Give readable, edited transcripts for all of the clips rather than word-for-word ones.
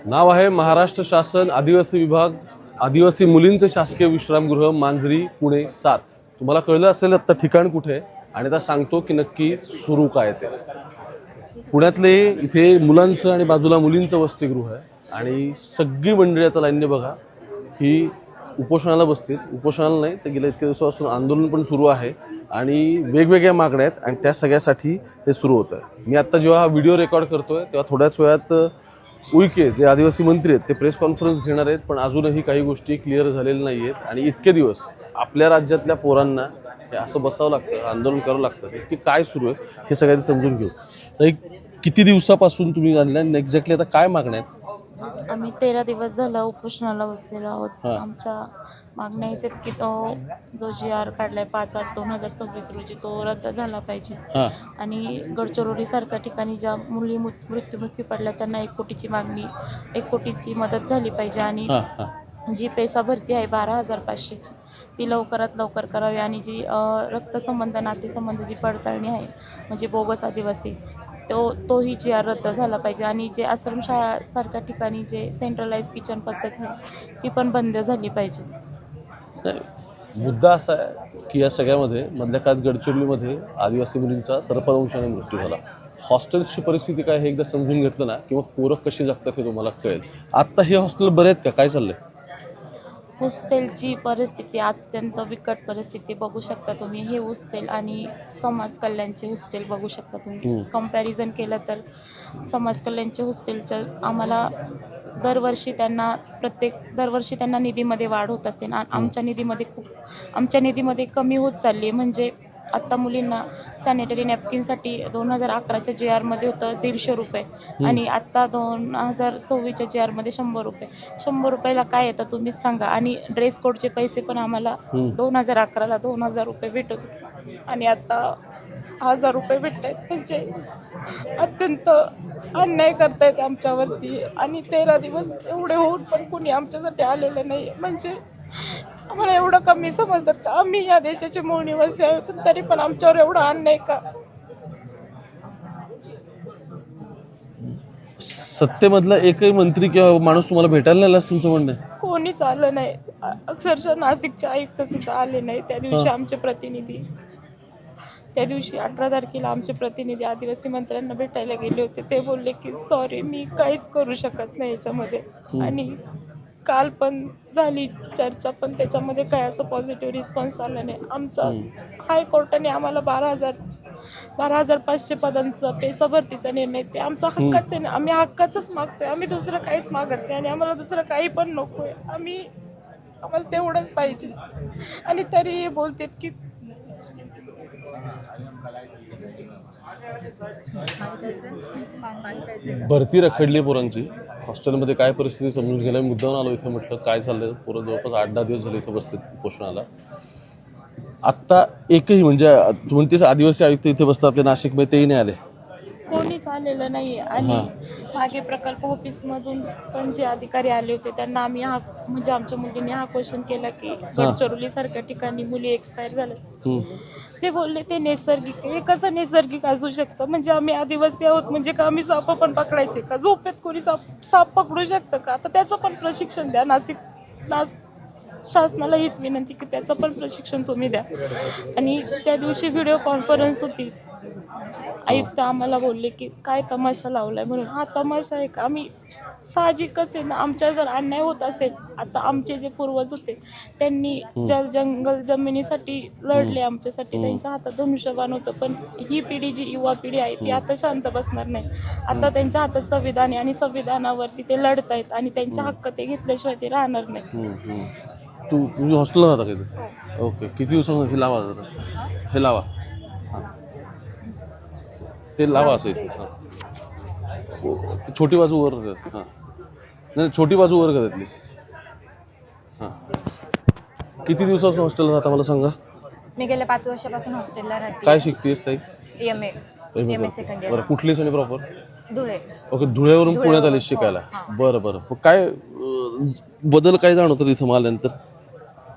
नाव आहे महाराष्ट्र शासन आदिवासी विभाग आदिवासी मुलींचे शासकीय विश्रामगृह मांजरी पुणे 7. तुम्हाला कळलं असेल आता ठिकाण कुठे आहे आणि आता सांगतो की नक्की सुरू काय ते. पुण्यातले इथे मुलांचं आणि बाजूला मुलींचं वसतिगृह आहे आणि सगळी मंडळी आता लाईनने बघा ही उपोषणाला बसतील. उपोषणाला नाही तर गेल्या इतक्या दिवसापासून आंदोलन पण सुरू आहे आणि वेगवेगळ्या मागण्या आहेत आणि त्या सगळ्यासाठी हे सुरू होतं. मी आत्ता जेव्हा हा व्हिडिओ रेकॉर्ड करतोय तेव्हा थोड्याच वेळात उईके जे आदिवासी मंत्री आहेत ते प्रेस कॉन्फरन्स घेणार आहेत, पण अजूनही काही गोष्टी क्लिअर झालेल्या नाही आहेत आणि इतके दिवस आपल्या राज्यातल्या पोरांना हे असं बसावं लागतं, आंदोलन करावं लागतं की काय सुरू आहे हे सगळ्यांनी समजून घेऊ. तर किती दिवसापासून तुम्ही आणलं आणि एक्झॅक्टली आता काय मागण्या आहेत? आम्ही 13 दिवस झालं उपोषणाला बसलेलो आहोत. आमच्या मागण्या आहेत की तो जो GR काढलाय 5/8/2026 रोजी तो रद्द झाला पाहिजे आणि गडचिरोली सारख्या ठिकाणी ज्या मुली मृत्युमुखी पडल्या त्यांना 1 कोटीची मागणी 1 कोटीची मदत झाली पाहिजे आणि जी पैसा भरती आहे 12,500ची ती लवकरात लवकर करावी आणि जी रक्तसंबंध नातेसंबंधाची पडताळणी आहे म्हणजे बोगस आदिवासी तोही GR रद्द झाला पाहिजे आणि जे आश्रमशाळा सारख्या ठिकाणी जे सेंट्रलाइज किचन पद्धत आहे ती पण बंद झाली पाहिजे. मुद्दा असा आहे की या सगळ्यामध्ये मधल्या काळात गडचिरोलीमध्ये आदिवासी मुलींचा सर्पदंशाने मृत्यू झाला. हॉस्टेल्सची परिस्थिती काय हे एकदा समजून घेतलं ना किंवा पोरं कशी जगतात हे तुम्हाला कळेल. आत्ता हे हॉस्टेल बरे आहेत का? काय चाललंय? हॉस्टेलची परिस्थिती अत्यंत बिकट परिस्थिती बघू शकता तुम्ही. हे हॉस्टेल आणि समाज कल्याणचे हॉस्टेल बघू शकता तुम्ही. कंपॅरिझन केलं तर समाज कल्याणचे हॉस्टेलच्या आम्हाला दरवर्षी त्यांना निधीमध्ये वाढ होत असते आणि आमच्या निधीमध्ये कमी होत चालली. म्हणजे आत्ता मुलींना सॅनिटरी नॅपकिनसाठी 2011च्या GR मध्ये होतं 150 रुपये आणि आत्ता 2026च्या GR मध्ये 100 रुपये. 100 रुपयाला काय येतं तुम्हीच सांगा. आणि ड्रेस कोडचे पैसे पण आम्हाला 2011ला 2000 रुपये भेटत होते आणि आता 1000 रुपये भेटत आहेत. म्हणजे अत्यंत अन्याय करतायत आमच्यावरती आणि 13 दिवस एवढे होऊन पण कुणी आमच्यासाठी आलेलं नाही. म्हणजे आम्हाला एवढं कमी समजतात का? आम्ही या देशाचे मूळ निवासी आहोत तरी पण आमच्यावर एवढा अन्याय का? सत्तेमधला एकही मंत्री किंवा माणूस तुम्हाला भेटायला नाही आलाच तुमचं म्हणणं आहे? कोणीच आलं नाही. अक्षरशः नाशिकचे आयुक्त सुद्धा आले नाही. त्या दिवशी आमचे प्रतिनिधी 18 तारखेला आमचे प्रतिनिधी आदिवासी मंत्र्यांना भेटायला गेले होते. ते बोलले की सॉरी मी काहीच करू शकत नाही याच्यामध्ये. आणि काल पण झाली चर्चा पण त्याच्यामध्ये काय असं पॉझिटिव्ह रिस्पॉन्स आला नाही. आमचं हायकोर्टाने आम्हाला 12,500 पदांचा पैसा भरतीचा निर्णय ते आमचा हक्काच आहे ना. आम्ही हक्काचंच मागतोय. आम्ही दुसरं काहीच मागत नाही आणि आम्हाला दुसरं काही पण नकोय. आम्हाला तेवढंच पाहिजे आणि तरी बोलतात की भरती रखडली पोरांची. हॉस्टेलमध्ये काय परिस्थिती समजून घ्यायला मुद्दाम आलो इथे. म्हटलं काय चाललंय. पोरं जवळपास 8-10 दिवस झाले इथं बसते उपोषणाला. आत्ता एकही म्हणजे म्हणतेच आदिवासी आयुक्त इथे बसतात आपल्या नाशिकमध्ये तेही नाही आले. कोणीच आलेलं नाही. आणि मागे प्रकल्प ऑफिसमधून पण जे अधिकारी आले होते त्यांना आम्ही म्हणजे आमच्या मुलींनी क्वेश्चन केला की गडचिरोली सारख्या ठिकाणी मुली एक्सपायर झाल्या. ते बोलले ते नैसर्गिक. हे कसं नैसर्गिक असू शकतं? म्हणजे आम्ही आदिवासी आहोत म्हणजे का आम्ही साप पण पकडायचे का? झोपेत कोणी साप पकडू शकतं का? आता त्याचं पण प्रशिक्षण द्या. शासनाला हीच विनंती की त्याचं पण प्रशिक्षण तुम्ही द्या. आणि त्या दिवशी व्हिडिओ कॉन्फरन्स होती. आयुक्त आम्हाला बोलले की काय तमाशा लावलाय म्हणून. हा तमाशा आहे का? आम्ही साहजिकच आहे ना. आमच्या जर अन्याय होत असेल, आता आमचे जे पूर्वज होते त्यांनी जंगल जमिनीसाठी लढले आमच्यासाठी. त्यांच्या हातात धनुष्यबाण होतं. पण ही पिढी जी युवा पिढी आहे ती आता शांत बसणार नाही. आता त्यांच्या हातात संविधान आहे आणि संविधानावरती ते लढतायत आणि त्यांचे हक्क ते घेतल्याशिवाय ते राहणार नाही. तुम्ही हॉस्टेलला राहता का? ओके. किती दिवसांना हे लावा हे लावा ते लावा असं इथे. छोटी बाजू वर नाही, छोटी बाजू वर का त्यातली? किती दिवसापासून हॉस्टेलला राहता मला सांगा. मी गेल्या 5 वर्षापासून हॉस्टेलला राहते. काय शिकतेस ताई? MA second year. बरं, कुठली आणि प्रॉपर? धुळे. ओके. धुळ्यावरून पुण्यात आली शिकायला. बरं. काय बदल काय जाणवतं इथं आल्यानंतर?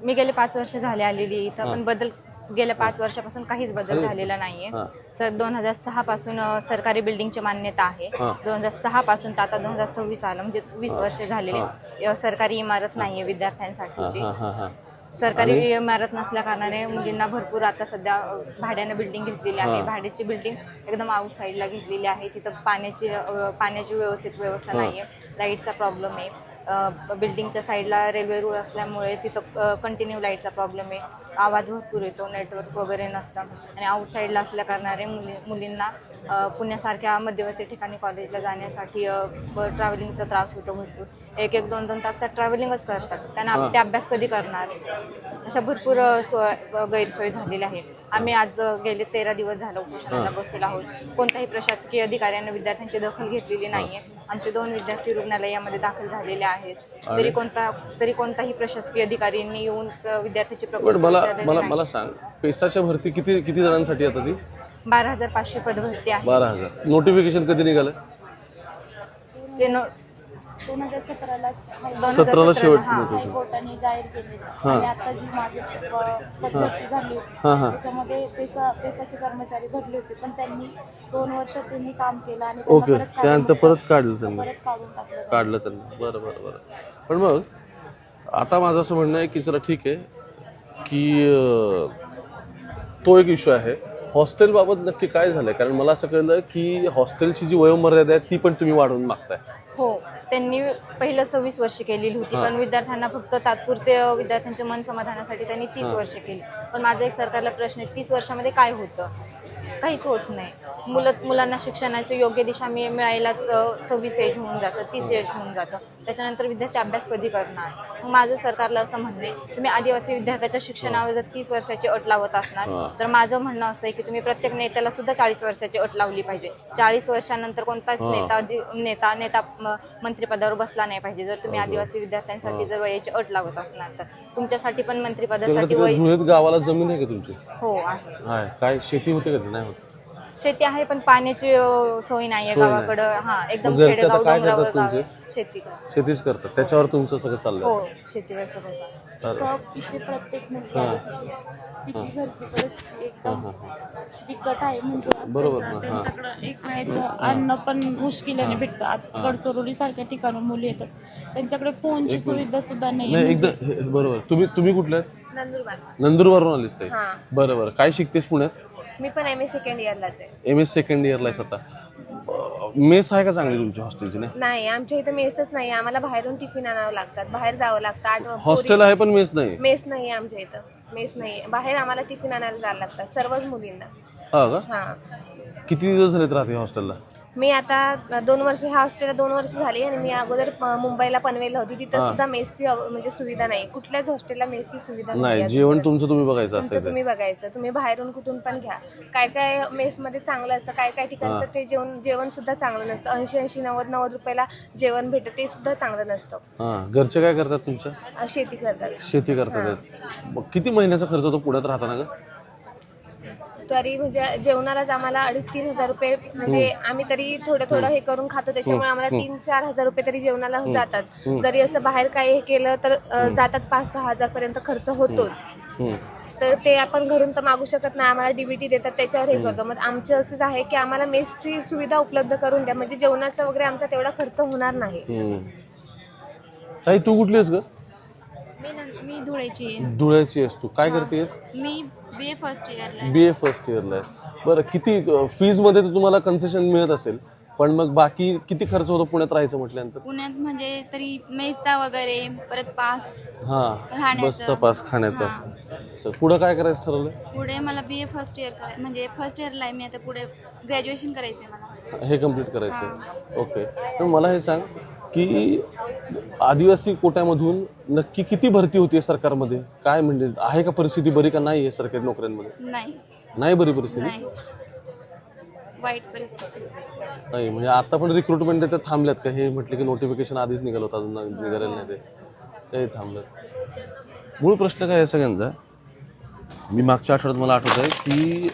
मी गेले 5 वर्ष झाले आलेली इथं. पण बदल गेल्या 5 वर्षापासून काहीच बदल झालेला नाहीये. हां. सर 2006 पासून सरकारी बिल्डिंगची मान्यता आहे. हां. 2006 पासून तर आता 2026 आलं, म्हणजे 20 वर्ष झालेले सरकारी इमारत नाहीये विद्यार्थ्यांसाठीची. हां हां हां सरकारी इमारत नसल्या कारणाने मुलींना भरपूर आता सध्या भाड्यानं बिल्डिंग घेतलेली आहे. भाड्याची बिल्डिंग एकदम आउटसाईडला घेतलेली आहे. तिथं पाण्याची व्यवस्थित व्यवस्था नाहीये. लाईटचा प्रॉब्लेम आहे. बिल्डिंगच्या साईडला रेल्वे रूळ असल्यामुळे तिथं कंटिन्यू लाईटचा प्रॉब्लेम आहे. आवाज भरपूर येतो, नेटवर्क वगैरे नसतं आणि आउटसाईडला असल्या कारणाने मुलींना पुण्यासारख्या मध्यवर्ती ठिकाणी कॉलेजला जाण्यासाठी ट्रॅव्हलिंगचा त्रास होतो भरपूर. 1-1, 2-2 तास त्या ट्रॅव्हलिंगच करतात. त्यांना ते अभ्यास कधी करणार? अशा भरपूर गैरसोय झालेल्या आहे. आम्ही आज गेले 13 दिवस झालं उपोषणाला बसलेलो आहोत. कोणत्याही प्रशासकीय अधिकाऱ्याने विद्यार्थ्यांची दखल घेतलेली नाहीये. आमचे 2 विद्यार्थी रुग्णालयामध्ये दाखल झालेले आहेत. तरी कोणताही प्रशासकीय अधिकाऱ्यांनी येऊन विद्यार्थ्याची मला सांग, पेसाच्या भरती किती जणांसाठी आता ती? 12,500 पद भरती आहे. 12,000. नोटिफिकेशन कधी निघालं? ते 2017ला शेवट हायकोर्टाने जाहीर केलेलं आणि आता जी माझी पद्धती झाली होती त्याच्यामध्ये पेसाचे कर्मचारी भरले होते, पण त्यांनी 2 वर्ष त्यांनी काम केलं आणि ओके, त्यानंतर परत काढलं त्यांनी, परत काढून टाकलं. काढलं त्यांनी. बरं. पण मग आता माझं असं म्हणणं आहे की चला ठीक आहे की तो एक इश्यू आहे. हॉस्टेल बाबत नक्की काय झालंय? कारण मला असं कळलं की हॉस्टेलची जी वयोमर्यादा आहे ती पण तुम्ही वाढवून मागताय. हो, त्यांनी पहिलं 26 वर्ष केलेली होती, पण विद्यार्थ्यांना फक्त तात्पुरते विद्यार्थ्यांच्या मन समाधानासाठी त्यांनी 30 वर्ष केली. पण माझा एक सरकारला प्रश्न आहे, 30 वर्षामध्ये काय होतं? काहीच होत नाही. मुलांना शिक्षणाची योग्य दिशा मिळायलाच 26 एज होऊन जातं, 30 एज होऊन जातं. त्याच्यानंतर विद्यार्थी अभ्यास कधी करणार? मग माझं सरकारला असं म्हणणं आहे, तुम्ही आदिवासी विद्यार्थ्याच्या शिक्षणावर जर 30 वर्षाची अट लावत असणार तर माझं म्हणणं असं आहे की तुम्ही प्रत्येक नेत्याला सुद्धा 40 वर्षाची अट लावली पाहिजे. 40 वर्षानंतर कोणताच नेता मंत्रिपदावर बसला नाही पाहिजे. जर तुम्ही आदिवासी विद्यार्थ्यांसाठी जर वयाची अट लावत असणार तर तुमच्यासाठी पण मंत्रिपदासाठी धुळेत गावाला जमीन आहे का तुमची? हो आहे. काय शेती होते का? नाही होत. शेती आहे पण पाण्याची सोय नाहीये गावाकडं. एकदम खेडेगाव डोंगरावर गाव. शेतीच करतात, त्याच्यावर तुमचं सगळं चाललंय? हो, शेतीवर सगळं चाललं. इथे प्रत्येक मुलगी तिची घरची परिस्थिती एकदम बिकट आहे. म्हणजे त्यांच्याकडं एक वेळेचं अन्न पण मुश्किलीने भेटतं. आज गडचिरोली सारख्या ठिकाणून मुली येतात, त्यांच्याकडे फोनची सुविधा सुद्धा नाही. एकदम बरोबर. तुम्ही कुठल्या? नंदुरबार. नंदुरबारवरून आलीस ताई? बरोबर. काय शिकतेस पुण्यात? मी पण MA सेकंड इयरलाच आहे. MA सेकंड इयरला आहेस आता. मेस आहे का चांगली तुमच्या हॉस्टेलची? नाही, आमच्या इथं मेसच नाही. आम्हाला बाहेरून टिफिन आणावं लागतात, बाहेर जावं लागतं. हॉस्टेल आहे पण मेस नाही? मेस नाही आमच्या इथं. मेस नाही, बाहेर आम्हाला टिफिन आणायला जायला लागतात सर्वच मुलींना. हा का? किती दिवस झाले राहते हॉस्टेलला? मी आता 2 वर्ष ह्या हॉस्टेलला 2 वर्ष झाली आणि मी अगोदर मुंबईला पनवेलला होती. तिथं सुद्धा मेसची म्हणजे सुविधा नाही. कुठल्याच हॉस्टेलला मेसची सुविधा नाही. जेवण तुमचं तुम्ही बघायचं असेल? तुम्ही बघायचं. तुम्ही बाहेरून कुठून पण घ्या. काय मेसमध्ये चांगलं असतं, काय ठिकाणी तर ते जेवण सुद्धा चांगलं नसतं. 80, 90 रुपयाला जेवण भेटतं, ते सुद्धा चांगलं नसतं. घरचे काय करतात तुमच्या? शेती करतात. शेती करतात. किती महिन्याचा खर्च होतो पुण्यात राहताना का? तरी म्हणजे जेवणालाच आम्हाला 2,500-3 हजार रुपये, म्हणजे आम्ही तरी थोडं हे करून खातो, त्याच्यामुळे आम्हाला 3-4 हजार रुपये तरी जेवणाला जातात. जरी असं बाहेर काही हे केलं तर जातात 5-6 हजार पर्यंत खर्च होतोच. तर ते आपण घरून तर मागू शकत नाही. आम्हाला DBT देतात, त्याच्यावर हे करतो. मग आमचं असंच आहे की आम्हाला मेसची सुविधा उपलब्ध करून द्या, म्हणजे जेवणाचा वगैरे आमचा तेवढा खर्च होणार नाही. ताई तू कुठली आहेस ग? मी धुळ्याची आहे. धुळ्याची आहेस तू. काय करतेस? मी BA फर्स्ट इयरला आहे. BA फर्स्ट इयरला आहे. बरं, किती फीज मध्ये तर तुम्हाला कन्सेशन मिळत असेल, पण मग बाकी किती खर्च होतो पुण्यात राहायचं म्हटल्यानंतर? पुण्यात म्हणजे तरी मेसचा वगैरे, परत पास, बसचा पास, खाण्याचा. पुढे काय करायचं ठरवलंय? पुढे मला BA फर्स्ट इयर करायचं, म्हणजे फर्स्ट इयरला आहे मी आता. पुढे ग्रॅज्युएशन करायचंय मला. हे कम्प्लीट करायचंय. ओके. तर मला हे सांग की आदिवासी कोट्यामधून नक्की किती भरती होती सरकारमध्ये? काय म्हणजे आहे का परिस्थिती बरी का नाही आहे सरकारी नोकऱ्यांमध्ये? नाही बरी परिस्थिती? वाईट परिस्थिती नाही. म्हणजे आता पण रिक्रुटमेंट ते थांबल्यात का? हे म्हटलं की नोटिफिकेशन आधीच निघालं होतं, अजून निघालेलं नाही, ते थांबलं. मूळ प्रश्न काय आहे सगळ्यांचा? मी मागच्या आठवड्यात मला आठवत आहे की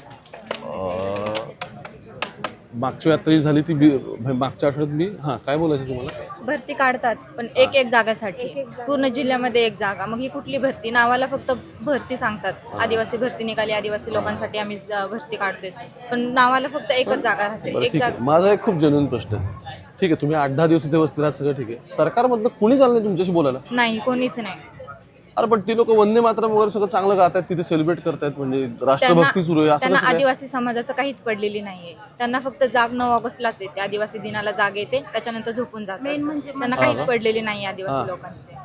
मागच्या वेळी आता जी झाली ती मागच्या आठवड्यात मी काय बोलायचं तुम्हाला भरती काढतात पण एक एक जागासाठी पूर्ण जिल्ह्यामध्ये एक जागा. मग ही कुठली भरती? नावाला फक्त भरती सांगतात, आदिवासी भरती निघाली, आदिवासी लोकांसाठी आम्ही भरती काढतोय, पण नावाला फक्त एकच जागा राहते. बरं एक ठीक आहे, जागा. माझा एक खूप जेन्युइन प्रश्न आहे. ठीक आहे, तुम्ही 8-10 दिवस इथे बसले आहात, सगळं ठीक आहे. सरकारमधलं कुणी चाललंय तुमच्याशी बोलायला? नाही, कोणीच नाही. अरे पण ती लोक वंदे मातरम वगैरे सगळं चांगलं गातात, तिथे सेलिब्रेट करतायत, म्हणजे राष्ट्रभक्ती सुरू आहे, असं त्यांना कसं काय? आदिवासी समाजाचं काहीच पडलेली नाहीये. त्यांना फक्त जाग 9 ऑगस्टलाच येते, आदिवासी दिनाला जाग येते, त्याच्यानंतर झोपून जातात. त्यांना काहीच पडलेली नाही आदिवासी लोकांचे.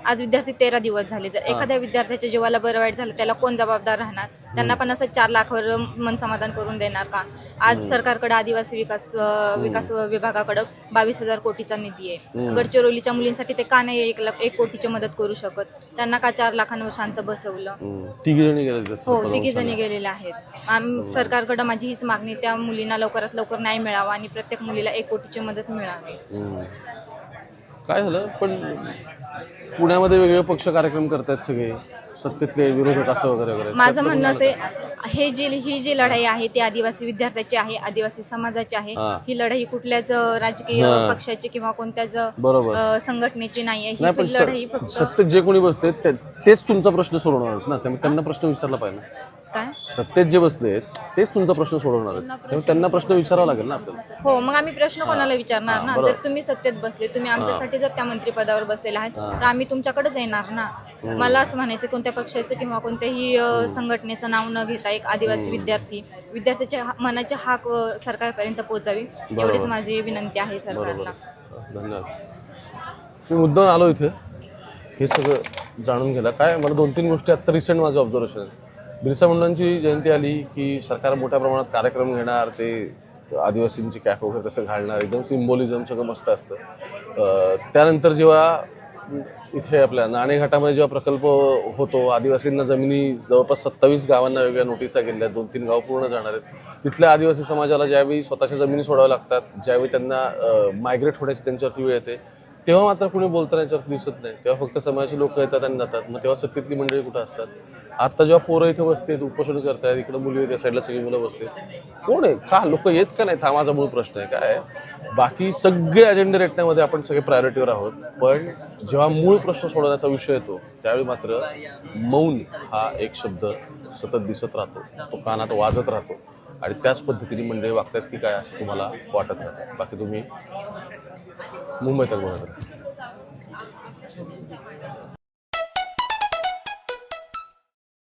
आज विद्यार्थी 13 दिवस झाले. जर एखाद्या विद्यार्थ्याच्या जीवाला बरं वाईट झालं, त्याला कोण जबाबदार राहणार? त्यांना पण असं 4 लाखावर मन समाधान करून देणार का? आज सरकारकडे आदिवासी विकास विभागाकडे 22,000 कोटीचा निधी आहे. गडचिरोलीच्या मुलींसाठी ते का नाही 1 कोटीची मदत करू शकत? त्यांना का 4 लाखांवर शांत बसवलं? तिघी जणी गेले हो, 3 जणी गेलेल्या आहेत. सरकारकडे माझी हीच मागणी, त्या मुलींना लवकरात लवकर न्याय मिळावा आणि प्रत्येक मुलीला 1 कोटीची मदत मिळावी. काय झालं पण पुण्यामध्ये वेगवेगळे पक्ष कार्यक्रम करतात, सगळे सत्तेतले विरोधक असं वगैरे वगैरे. माझं म्हणणं असे, ही जी लढाई आहे ती आदिवासी विद्यार्थ्याची आहे, आदिवासी समाजाची आहे. ही लढाई कुठल्याच राजकीय पक्षाची किंवा कोणत्याच बरोबर संघटनेची नाहीये. नाही, ही पण लढाई फक्त सत्तेत जे कोणी बसते तेच तुमचा प्रश्न सोडवणार आहेत ना, त्यामुळे त्यांना प्रश्न विचारला पाहिजे ना. काय? सत्तेत जे बसले तेच तुमचा प्रश्न सोडवणार आहेत, त्यामुळे त्यांना प्रश्न विचारावा लागेल ना आपल्याला. हो, मग आम्ही प्रश्न कोणाला विचारणार ना? जर तुम्ही सत्तेत बसले, तुम्ही आमच्यासाठी जर त्या मंत्रिपदावर बसलेला आहात, तर आम्ही तुमच्याकडेच येणार ना. मला असं म्हणायचं, कोणत्या पक्षाचं किंवा कोणत्याही संघटनेचं नाव न घेता एक आदिवासी विद्यार्थ्याच्या मनाची हाक सरकारपर्यंत पोहोचावी, एवढीच माझी विनंती आहे सरकारला. धन्यवाद. मी मुद्दाम आलो इथे हे सगळं जाणून घ्यायला. काय मला 2-3 गोष्टी आत्ता रिसेंट माझं ऑब्झर्वेशन आहे. बिरसा मुंडांची जयंती आली की सरकार मोठ्या प्रमाणात कार्यक्रम घेणार, ते आदिवासींची कॅप वगैरे तसं घालणार, एकदम सिम्बॉलिझम सगळं मस्त असतं. त्यानंतर जेव्हा इथे आपल्या नाणेघाटामध्ये जेव्हा प्रकल्प होतो, आदिवासींना जमिनी जवळपास 27 गावांना वेगळ्या नोटिसा गेल्या, 2-3 गाव पूर्ण जाणार आहेत. तिथल्या आदिवासी समाजाला ज्यावेळी स्वतःच्या जमिनी सोडाव्या लागतात, ज्यावेळी त्यांना मायग्रेट होण्याची त्यांच्यावरती वेळ येते, तेव्हा मात्र कुणी बोलताना याच्यावर दिसत नाही. तेव्हा फक्त समाजाचे लोक येतात आणि जातात. मग तेव्हा सत्तेतली मंडळी कुठं असतात? आता जेव्हा पोरं इथे बसतात, उपोषण करतायत, इकडे मुली त्या साईडला सगळी मुलं बसतात, कोण आहे? का लोक येत का नाही? हा माझा मूळ प्रश्न आहे. काय बाकी सगळे अजेंडे रेटण्यामध्ये आपण सगळे प्रायोरिटीवर आहोत, पण जेव्हा मूळ प्रश्न सोडवण्याचा विषय येतो त्यावेळी मात्र मौन हा एक शब्द सतत दिसत राहतो, तो कानात वाजत राहतो आणि त्याच पद्धतीने मंडळी वागतात की काय असं तुम्हाला वाटत राहतं. बाकी तुम्ही मुंबईत बघत